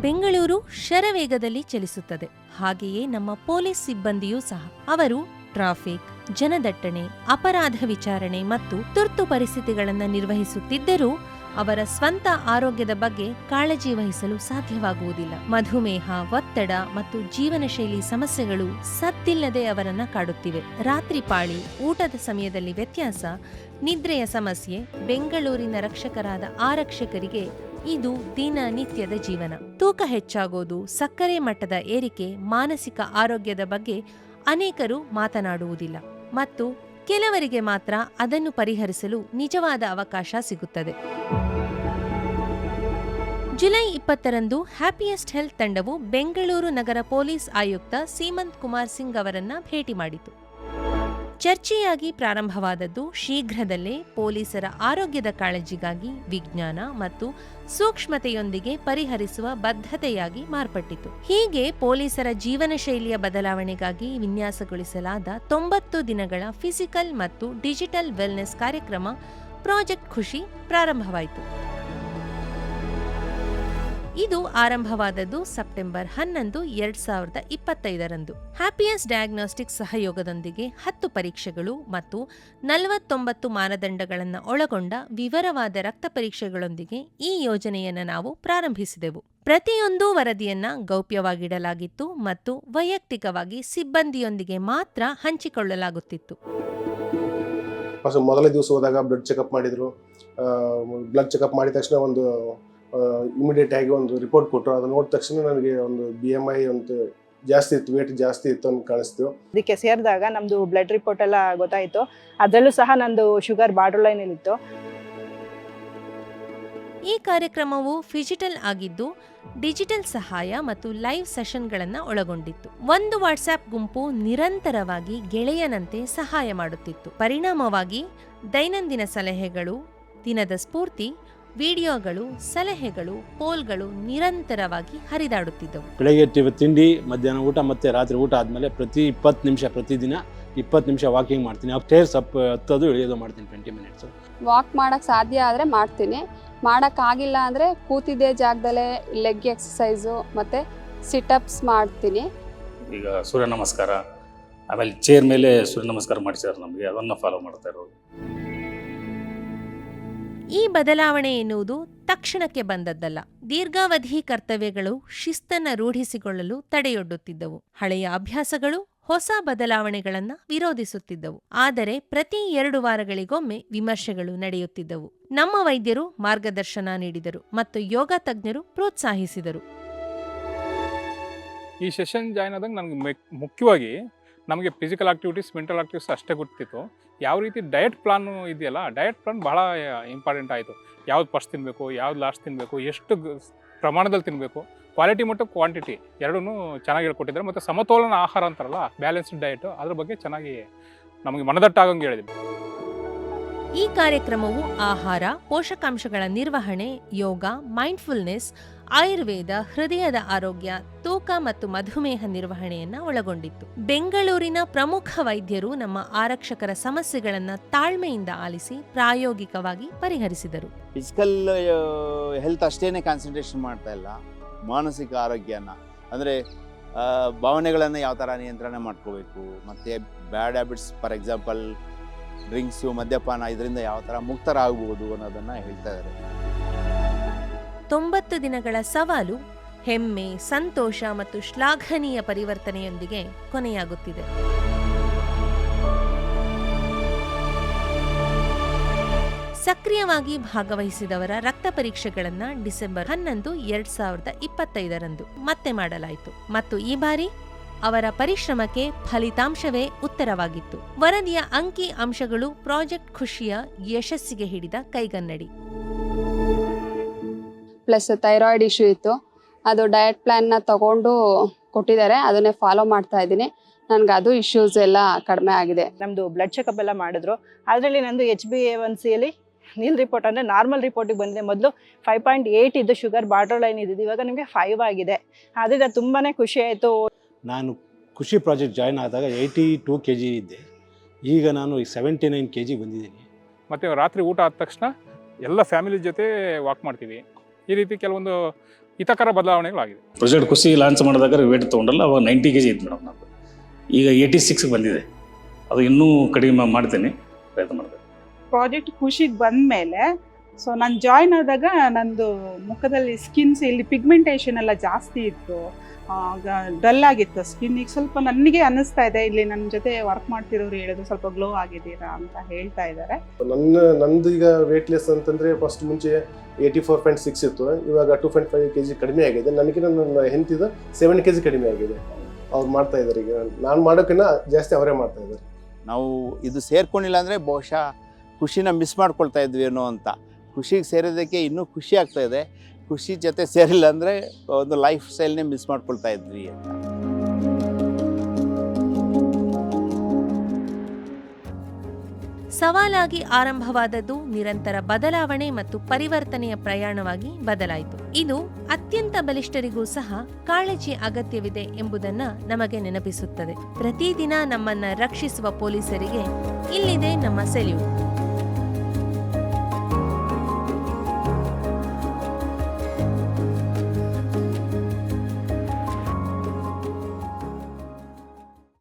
ಬೆಂಗಳೂರು ಶರವೇಗದಲ್ಲಿ ಚಲಿಸುತ್ತದೆ. ಹಾಗೆಯೇ ನಮ್ಮ ಪೊಲೀಸ್ ಸಿಬ್ಬಂದಿಯೂ ಸಹ. ಅವರು ಟ್ರಾಫಿಕ್, ಜನದಟ್ಟಣೆ, ಅಪರಾಧ ವಿಚಾರಣೆ ಮತ್ತು ತುರ್ತು ಪರಿಸ್ಥಿತಿಗಳನ್ನು ನಿರ್ವಹಿಸುತ್ತಿದ್ದರೂ ಅವರ ಸ್ವಂತ ಆರೋಗ್ಯದ ಬಗ್ಗೆ ಕಾಳಜಿ ವಹಿಸಲು ಸಾಧ್ಯವಾಗುವುದಿಲ್ಲ. ಮಧುಮೇಹ, ಒತ್ತಡ ಮತ್ತು ಜೀವನ ಶೈಲಿ ಸಮಸ್ಯೆಗಳು ಸದ್ದಿಲ್ಲದೆ ಅವರನ್ನ ಕಾಡುತ್ತಿವೆ. ರಾತ್ರಿ ಪಾಳಿ, ಊಟದ ಸಮಯದಲ್ಲಿ ವ್ಯತ್ಯಾಸ, ನಿದ್ರೆಯ ಸಮಸ್ಯೆ. ಬೆಂಗಳೂರಿನ ರಕ್ಷಕರಾದ ಆರಕ್ಷಕರಿಗೆ ಇದು ದಿನನಿತ್ಯದ ಜೀವನ. ತೂಕ ಹೆಚ್ಚಾಗೋದು, ಸಕ್ಕರೆ ಮಟ್ಟದ ಏರಿಕೆ, ಮಾನಸಿಕ ಆರೋಗ್ಯದ ಬಗ್ಗೆ ಅನೇಕರು ಮಾತನಾಡುವುದಿಲ್ಲ ಮತ್ತು ಕೆಲವರಿಗೆ ಮಾತ್ರ ಅದನ್ನು ಪರಿಹರಿಸಲು ನಿಜವಾದ ಅವಕಾಶ ಸಿಗುತ್ತದೆ. ಜುಲೈ 20ರಂದು ಹ್ಯಾಪಿಯೆಸ್ಟ್ ಹೆಲ್ತ್ ತಂಡವು ಬೆಂಗಳೂರು ನಗರ ಪೊಲೀಸ್ ಆಯುಕ್ತ ಸೀಮಂತ್ ಕುಮಾರ್ ಸಿಂಗ್ ಅವರನ್ನ ಭೇಟಿ ಮಾಡಿತು. ಚರ್ಚೆಯಾಗಿ ಪ್ರಾರಂಭವಾದದ್ದು ಶೀಘ್ರದಲ್ಲೇ ಪೊಲೀಸರ ಆರೋಗ್ಯದ ಕಾಳಜಿಗಾಗಿ ವಿಜ್ಞಾನ ಮತ್ತು ಸೂಕ್ಷ್ಮತೆಯೊಂದಿಗೆ ಪರಿಹರಿಸುವ ಬದ್ಧತೆಯಾಗಿ ಮಾರ್ಪಟ್ಟಿತು. ಹೀಗೆ ಪೊಲೀಸರ ಜೀವನ ಶೈಲಿಯ ಬದಲಾವಣೆಗಾಗಿ ವಿನ್ಯಾಸಗೊಳಿಸಲಾದ 90 ದಿನಗಳ ಫಿಸಿಕಲ್ ಮತ್ತು ಡಿಜಿಟಲ್ ವೆಲ್ನೆಸ್ ಕಾರ್ಯಕ್ರಮ ಪ್ರಾಜೆಕ್ಟ್ ಖುಷಿ ಪ್ರಾರಂಭವಾಯಿತು. ಇದು ಆರಂಭವಾದದ್ದು ಸೆಪ್ಟೆಂಬರ್ 11, 2025ರಂದು. ಹ್ಯಾಪಿಯೆಸ್ಟ್ ಡಯಾಗ್ನೋಸ್ಟಿಕ್ಸ್ ಸಹಯೋಗದೊಂದಿಗೆ 10 ಪರೀಕ್ಷೆಗಳು ಮತ್ತು 49 ಮಾನದಂಡಗಳನ್ನು ಒಳಗೊಂಡ ವಿವರವಾದ ರಕ್ತ ಪರೀಕ್ಷೆಗಳೊಂದಿಗೆ ಈ ಯೋಜನೆಯನ್ನು ನಾವು ಪ್ರಾರಂಭಿಸಿದೆವು. ಪ್ರತಿಯೊಂದು ವರದಿಯನ್ನ ಗೌಪ್ಯವಾಗಿಡಲಾಗಿತ್ತು ಮತ್ತು ವೈಯಕ್ತಿಕವಾಗಿ ಸಿಬ್ಬಂದಿಯೊಂದಿಗೆ ಮಾತ್ರ ಹಂಚಿಕೊಳ್ಳಲಾಗುತ್ತಿತ್ತು. ಮೊದಲನೇ ದಿವಸ ಹೋದಾಗ ಬ್ಲಡ್ ಚೆಕಪ್ ಮಾಡಿದ್ರು. ಬ್ಲಡ್ ಚೆಕಪ್ ಮಾಡಿದ ತಕ್ಷಣ ಒಂದು ಇಮಿಡಿಯೇಟ್ ಆಗಿ ಒಂದು ರಿಪೋರ್ಟ್ ಕೊಟ್ಟರು. ಅದನ್ನ ನೋಡಿದ ತಕ್ಷಣ ನನಗೆ ಒಂದು BMI ಒಂದು ಜಾಸ್ತಿ ಇತ್ತು, ವೇಟ್ ಜಾಸ್ತಿ ಇತ್ತು ಅಂತ ಕಾಣಿಸ್ತು. ಇದಕ್ಕೆ ಸೇರಿದಾಗ ನಮ್ಮದು ಬ್ಲಡ್ ರಿಪೋರ್ಟ್ ಎಲ್ಲ ಗೊತ್ತಾಯಿತು. ಅದರಲ್ಲೂ ಸಹ ನಂದು ಶುಗರ್ ಬಾರ್ಡರ್ ಲೈನಲ್ಲಿತ್ತು. ಈ ಕಾರ್ಯಕ್ರಮವು ಫಿಜಿಟಲ್ ಆಗಿದ್ದು ಡಿಜಿಟಲ್ ಸಹಾಯ ಮತ್ತು ಲೈವ್ ಸೆಷನ್ಗಳನ್ನು ಒಳಗೊಂಡಿತ್ತು. ಒಂದು ವಾಟ್ಸ್ಆ್ಯಪ್ ಗುಂಪು ನಿರಂತರವಾಗಿ ಗೆಳೆಯನಂತೆ ಸಹಾಯ ಮಾಡುತ್ತಿತ್ತು. ಪರಿಣಾಮವಾಗಿ ದೈನಂದಿನ ಸಲಹೆಗಳು, ದಿನದ ಸ್ಫೂರ್ತಿ, ವಿಡಿಯೋಗಳು, ಸಲಹೆಗಳು, ಪೋಲ್ಗಳು ನಿರಂತರವಾಗಿ ಹರಿದಾಡುತ್ತಿದ್ದವು. ಬೆಳಗ್ಗೆ ತಿಂಡಿ, ಮಧ್ಯಾಹ್ನ ಊಟ ಮತ್ತೆ ರಾತ್ರಿ ಊಟ ಆದಮೇಲೆ ಪ್ರತಿದಿನ 20 ನಿಮಿಷ ವಾಕಿಂಗ್ ಮಾಡ್ತೀನಿ. ಸ್ಟೇರ್ಸ್ ಹತ್ತೋದು ಇಳಿಯೋದು ಮಾಡ್ತೀನಿ 20 ಮಿನಿಟ್ಸ್. ವಾಕ್ ಮಾಡೋಕ್ಕೆ ಸಾಧ್ಯ ಆದರೆ ಮಾಡ್ತೀನಿ. ಮಾಡೋಕ್ಕಾಗಿಲ್ಲ ಅಂದರೆ ಕೂತಿದ್ದೇ ಜಾಗದಲ್ಲೇ ಲೆಗ್ ಎಕ್ಸಸೈಸು ಮತ್ತು ಸಿಟಪ್ಸ್ ಮಾಡ್ತೀನಿ. ಈಗ ಸೂರ್ಯ ನಮಸ್ಕಾರ, ಆಮೇಲೆ ಚೇರ್ ಮೇಲೆ ಸೂರ್ಯ ನಮಸ್ಕಾರ ಮಾಡಿಸಿದ್ದಾರೆ ನಮಗೆ, ಅದನ್ನು ಫಾಲೋ ಮಾಡ್ತಾ ಇರೋದು. ಈ ಬದಲಾವಣೆ ಎನ್ನುವುದು ತಕ್ಷಣಕ್ಕೆ ಬಂದದ್ದಲ್ಲ. ದೀರ್ಘಾವಧಿ ಕರ್ತವ್ಯಗಳು ಶಿಸ್ತನ್ನ ರೂಢಿಸಿಕೊಳ್ಳಲು ತಡೆಯೊಡ್ಡುತ್ತಿದ್ದವು. ಹಳೆಯ ಅಭ್ಯಾಸಗಳು ಹೊಸ ಬದಲಾವಣೆಗಳನ್ನು ವಿರೋಧಿಸುತ್ತಿದ್ದವು. ಆದರೆ ಪ್ರತಿ 2 ವಾರಗಳಿಗೊಮ್ಮೆ ವಿಮರ್ಶೆಗಳು ನಡೆಯುತ್ತಿದ್ದವು. ನಮ್ಮ ವೈದ್ಯರು ಮಾರ್ಗದರ್ಶನ ನೀಡಿದರು ಮತ್ತು ಯೋಗ ತಜ್ಞರು ಪ್ರೋತ್ಸಾಹಿಸಿದರು. ಈ ಸೆಷನ್ ಜಾಯ್ನ್ ಆದಾಗ ನನಗೆ ಮುಖ್ಯವಾಗಿ ನಮಗೆ ಫಿಸಿಕಲ್ ಆಕ್ಟಿವಿಟೀಸ್, ಮೆಂಟಲ್ ಆಕ್ಟಿವಿಟೀಸ್ ಅಷ್ಟೇ ಗೊತ್ತಿತ್ತು. ಯಾವ ರೀತಿ ಡಯಟ್ ಪ್ಲಾನು ಇದೆಯಲ್ಲ, ಡಯಟ್ ಪ್ಲಾನ್ ಭಾಳ ಇಂಪಾರ್ಟೆಂಟ್ ಆಯಿತು. ಯಾವ್ದು ಫಸ್ಟ್ ತಿನ್ನಬೇಕು, ಯಾವ್ದು ಲಾಸ್ಟ್ ತಿನ್ನಬೇಕು, ಎಷ್ಟು ಪ್ರಮಾಣದಲ್ಲಿ ತಿನ್ನಬೇಕು, ಕ್ವಾಲಿಟಿ ಮತ್ತು ಕ್ವಾಂಟಿಟಿ ಎರಡೂ ಚೆನ್ನಾಗಿ ಹೇಳ್ಕೊಟ್ಟಿದ್ದಾರೆ. ಮತ್ತು ಸಮತೋಲನ ಆಹಾರ ಅಂತಾರಲ್ಲ, ಬ್ಯಾಲೆನ್ಸ್ಡ್ ಡಯಟು, ಅದ್ರ ಬಗ್ಗೆ ಚೆನ್ನಾಗಿ ನಮಗೆ ಮನದಟ್ಟಾಗಂಗೆ ಹೇಳಿದ್ರು. ಈ ಕಾರ್ಯಕ್ರಮವು ಆಹಾರ, ಪೋಷಕಾಂಶಗಳ ನಿರ್ವಹಣೆ, ಯೋಗ, ಮೈಂಡ್ಫುಲ್ನೆಸ್, ಆಯುರ್ವೇದ, ಹೃದಯದ ಆರೋಗ್ಯ, ತೂಕ ಮತ್ತು ಮಧುಮೇಹ ನಿರ್ವಹಣೆಯನ್ನು ಒಳಗೊಂಡಿತ್ತು. ಬೆಂಗಳೂರಿನ ಪ್ರಮುಖ ವೈದ್ಯರು ನಮ್ಮ ಆರಕ್ಷಕರ ಸಮಸ್ಯೆಗಳನ್ನು ತಾಳ್ಮೆಯಿಂದ ಆಲಿಸಿ ಪ್ರಾಯೋಗಿಕವಾಗಿ ಪರಿಹರಿಸಿದರು. ಫಿಸಿಕಲ್ ಹೆಲ್ತ್ ಅಷ್ಟೇನೆ ಕಾನ್ಸಂಟ್ರೇಷನ್ ಮಾಡ್ತಾ ಇಲ್ಲ, ಮಾನಸಿಕ ಆರೋಗ್ಯನ ಅಂದರೆ ಭಾವನೆಗಳನ್ನು ಯಾವ ಥರ ನಿಯಂತ್ರಣ ಮಾಡ್ಕೋಬೇಕು, ಮತ್ತು bad habits, for example drinks, ಮದ್ಯಪಾನ, ಇದರಿಂದ ಯಾವ ಥರ ಮುಕ್ತರಾಗಬಹುದು ಅನ್ನೋದನ್ನು ಹೇಳ್ತಾ ಇದ್ದಾರೆ. 90 ದಿನಗಳ ಸವಾಲು ಹೆಮ್ಮೆ, ಸಂತೋಷ ಮತ್ತು ಶ್ಲಾಘನೀಯ ಪರಿವರ್ತನೆಯೊಂದಿಗೆ ಕೊನೆಯಾಗುತ್ತಿದೆ. ಸಕ್ರಿಯವಾಗಿ ಭಾಗವಹಿಸಿದವರ ರಕ್ತ ಪರೀಕ್ಷೆಗಳನ್ನು ಡಿಸೆಂಬರ್ 11, 2025ರಂದು ಮತ್ತೆ ಮಾಡಲಾಯಿತು ಮತ್ತು ಈ ಬಾರಿ ಅವರ ಪರಿಶ್ರಮಕ್ಕೆ ಫಲಿತಾಂಶವೇ ಉತ್ತರವಾಗಿತ್ತು. ವರದಿಯ ಅಂಕಿ ಅಂಶಗಳು ಪ್ರಾಜೆಕ್ಟ್ ಖುಷಿಯ ಯಶಸ್ಸಿಗೆ ಹಿಡಿದ ಕೈಗನ್ನಡಿ. ಪ್ಲಸ್ ಥೈರಾಯ್ಡ್ ಇಶ್ಯೂ ಇತ್ತು, ಅದು ಡಯಟ್ ಪ್ಲ್ಯಾನ್ನ ತಗೊಂಡು ಕೊಟ್ಟಿದ್ದಾರೆ, ಅದನ್ನೇ ಫಾಲೋ ಮಾಡ್ತಾ ಇದ್ದೀನಿ. ನನಗೆ ಅದು ಇಶ್ಯೂಸ್ ಎಲ್ಲ ಕಡಿಮೆ ಆಗಿದೆ. ನಮ್ಮದು ಬ್ಲಡ್ ಚೆಕಪ್ ಎಲ್ಲ ಮಾಡಿದ್ರು. ಅದರಲ್ಲಿ ನಂದು HbA1c ನೀಲ್ ರಿಪೋರ್ಟ್ ಅಂದರೆ ನಾರ್ಮಲ್ ರಿಪೋರ್ಟಿಗೆ ಬಂದಿದೆ. ಮೊದಲು 5.8 ಇದ್ದು ಶುಗರ್ ಬಾರ್ಡರ್ ಲೈನ್ ಇದ್ದಿದ್ದು, ಇವಾಗ ನಿಮಗೆ 5 ಆಗಿದೆ. ಅದರಿಂದ ತುಂಬಾ ಖುಷಿ ಆಯಿತು. ನಾನು ಖುಷಿ ಪ್ರಾಜೆಕ್ಟ್ ಜಾಯ್ನ್ ಆದಾಗ 82 kg ಇದ್ದೆ. ಈಗ ನಾನು 79 kg ಬಂದಿದ್ದೀನಿ. ಮತ್ತು ರಾತ್ರಿ ಊಟ ಆದ ತಕ್ಷಣ ಎಲ್ಲ ಫ್ಯಾಮಿಲಿ ಜೊತೆ ವಾಕ್ ಮಾಡ್ತೀವಿ. ಈ ರೀತಿ ಕೆಲವೊಂದು ಹಿತಕರ ಬದಲಾವಣೆಗಳಾಗಿದೆ. ಪ್ರಾಜೆಕ್ಟ್ ಖುಷಿ ಲಾಂಚ್ ಮಾಡಿದಾಗ ವೇಟ್ ತೊಗೊಂಡಲ್ಲ ಅವಾಗ 90 kg ಇತ್ತು ಮೇಡಮ್. ನಾವು ಈಗ 86 ಬಂದಿದೆ. ಅದು ಇನ್ನೂ ಕಡಿಮೆ ಮಾಡ್ತೇನೆ, ಪ್ರಯತ್ನ ಮಾಡ್ತೇನೆ. ಪ್ರಾಜೆಕ್ಟ್ ಖುಷಿಗೆ ಬಂದಮೇಲೆ ಸೊ ನಾನು ಜಾಯ್ನ್ ಆದಾಗ ನಂದು ಮುಖದಲ್ಲಿ ಸ್ಕಿನ್ಸ್ ಇಲ್ಲಿ ಪಿಗ್ಮೆಂಟೇಷನ್ ಎಲ್ಲ ಜಾಸ್ತಿ ಇತ್ತು, ಡಲ್ ಆಗಿತ್ತು ಸ್ಕಿನ್. ಈಗ ಸ್ವಲ್ಪ ನನಗೆ ಅನ್ನಿಸ್ತಾ ಇದೆ, ಇಲ್ಲಿ ನನ್ನ ಜೊತೆ ವರ್ಕ್ ಮಾಡ್ತಿರೋರು ಹೇಳಿದ್ರು ಸ್ವಲ್ಪ ಗ್ಲೋ ಆಗಿದ್ದೀರಾ ಅಂತ ಹೇಳ್ತಾ ಇದ್ದಾರೆ. ನಂದು ಈಗ ವೇಟ್ ಲೆಸ್ ಅಂತಂದರೆ ಫಸ್ಟ್ ಮುಂಚೆ 84.6 ಇತ್ತು, ಇವಾಗ 2.5 kg ಕಡಿಮೆ ಆಗಿದೆ. ನನಗೆ ನನ್ನ ಹೆಂಡತಿದು 7 kg ಕಡಿಮೆ ಆಗಿದೆ. ಅವ್ರು ಮಾಡ್ತಾ ಇದ್ದಾರೆ. ಈಗ ನಾನು ಮಾಡೋಕ್ಕಿಂತ ಜಾಸ್ತಿ ಅವರೇ ಮಾಡ್ತಾ ಇದ್ದಾರೆ. ನಾವು ಇದು ಸೇರ್ಕೊಂಡಿಲ್ಲ ಅಂದರೆ ಬಹುಶಃ ಖುಷಿನ ಮಿಸ್ ಮಾಡ್ಕೊಳ್ತಾ ಇದ್ವಿ ಏನೋ ಅಂತ. ಖುಷಿಗೆ ಸೇರೋದಕ್ಕೆ ಇನ್ನೂ ಖುಷಿ ಆಗ್ತಾ ಇದೆ. ಖುಷಿ ಜೊತೆ ಸೇರಿಲ್ಲ ಅಂದರೆ ಒಂದು ಲೈಫ್ ಸ್ಟೈಲ್ನೇ ಮಿಸ್ ಮಾಡ್ಕೊಳ್ತಾ ಇದ್ವಿ ಅಂತ. ಸವಾಲಾಗಿ ಆರಂಭವಾದದ್ದು ನಿರಂತರ ಬದಲಾವಣೆ ಮತ್ತು ಪರಿವರ್ತನೆಯ ಪ್ರಯಾಣವಾಗಿ ಬದಲಾಯಿತು. ಇದು ಅತ್ಯಂತ ಬಲಿಷ್ಠರಿಗೂ ಸಹ ಕಾಳಜಿ ಅಗತ್ಯವಿದೆ ಎಂಬುದನ್ನ ನಮಗೆ ನೆನಪಿಸುತ್ತದೆ. ಪ್ರತಿದಿನ ನಮ್ಮನ್ನ ರಕ್ಷಿಸುವ ಪೊಲೀಸರಿಗೆ ಇಲ್ಲಿದೆ ನಮ್ಮ ಸೆಲ್ಯೂಟ್.